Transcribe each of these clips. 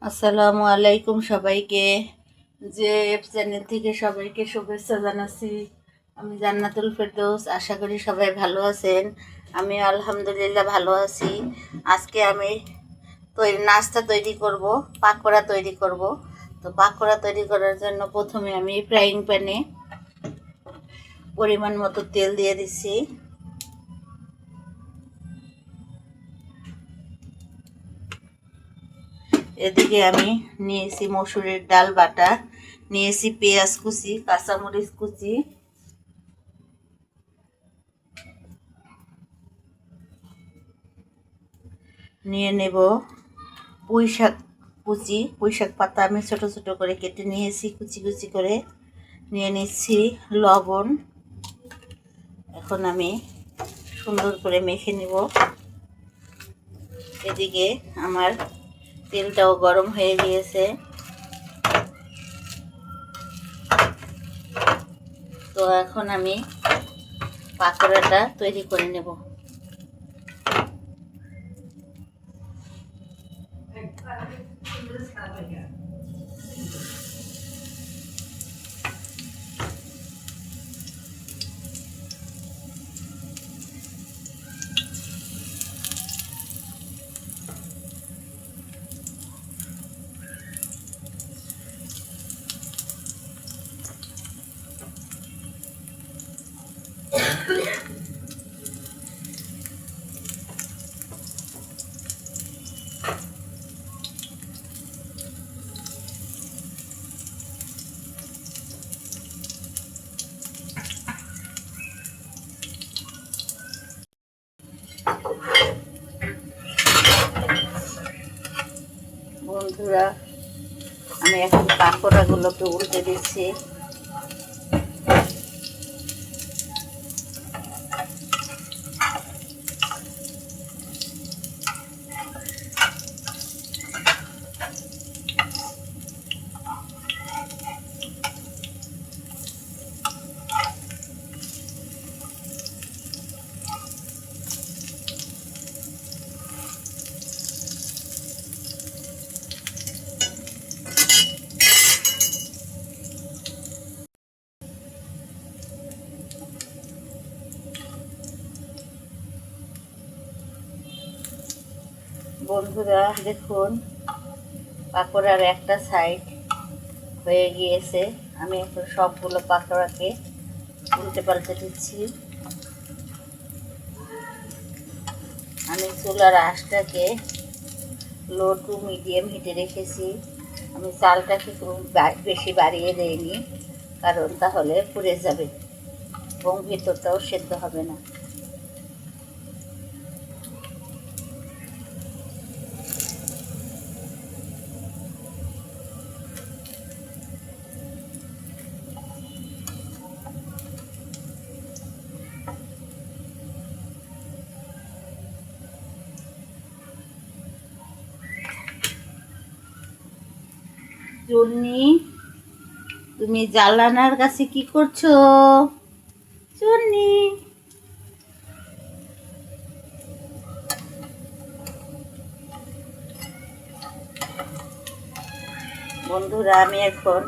আসসালামু আলাইকুম সবাইকে। যে চ্যানেল থেকে সবাইকে শুভেচ্ছা জানাচ্ছি। আমি জান্নাতুল ফেরদৌস। আশা করি সবাই ভালো আছেন। আমি আলহামদুলিল্লাহ ভালো আছি। আজকে আমি নাস্তা তৈরি করব, পাকোড়া তৈরি করব। তো পাকোড়া তৈরি করার জন্য প্রথমে আমি ফ্রাইং প্যানে পরিমাণ মতো তেল দিয়ে দিচ্ছি। এদিকে আমি নিয়েছি মসুরের ডাল বাটা, নিয়েছি পেঁয়াজ কুচি, কাঁচামরিচ কুচি, নিয়ে নেব পুঁই শাক কুচি। পুঁই শাক পাতা আমি ছোট ছোট করে কেটে নিয়েছি, কুচি কুচি করে নিয়ে নিচ্ছি লবণ। এখন আমি সুন্দর করে মেখে নেব। এদিকে আমার তেলটাও গরম হয়ে গিয়েছে। তো এখন আমি পাকোড়াটা তৈরি করে নেব। বন্ধুরা, আমি এখন পাকোড়াগুলোকে উল্টে দিচ্ছি। বন্ধুরা দেখুন, পাকোড়ার একটা সাইড হয়ে গিয়েছে। আমি এখন সবগুলো পাকোড়াকে উল্টে পাল্টে দিচ্ছি। আমি চুলার আঁচটাকে লো টু মিডিয়াম হিটে রেখেছি। আমি চালটাকে খুব বেশি বাড়িয়ে দেইনি, কারণ তাহলে পুড়ে যাবে এবং ভেতরটাও সেদ্ধ হবে না। চুন্নি, তুমি জানালার কাছে কি করছো? চুন্নি, বন্ধুরা আমি এখন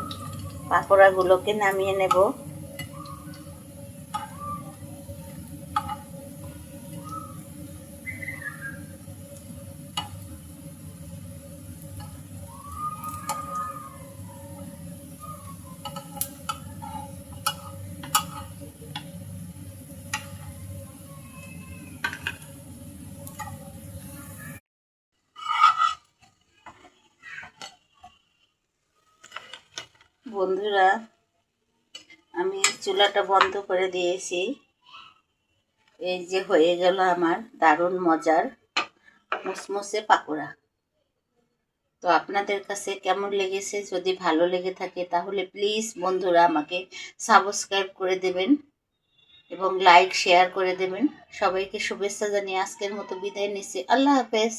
পাকোড়াগুলোকে নামিয়ে নেব। বন্ধুরা, আমি চুলাটা বন্ধ করে দিয়েছি। এই যে হয়ে গেল আমার দারুণ মজার মুসমুসে পাকোড়া। তো আপনাদের কাছে কেমন লেগেছে? যদি ভালো লেগে থাকে তাহলে প্লিজ বন্ধুরা আমাকে সাবস্ক্রাইব করে দেবেন এবং লাইক শেয়ার করে দেবেন। সবাইকে শুভেচ্ছা জানিয়ে আজকের মতো বিদায় নিচ্ছি। আল্লাহ হাফেজ।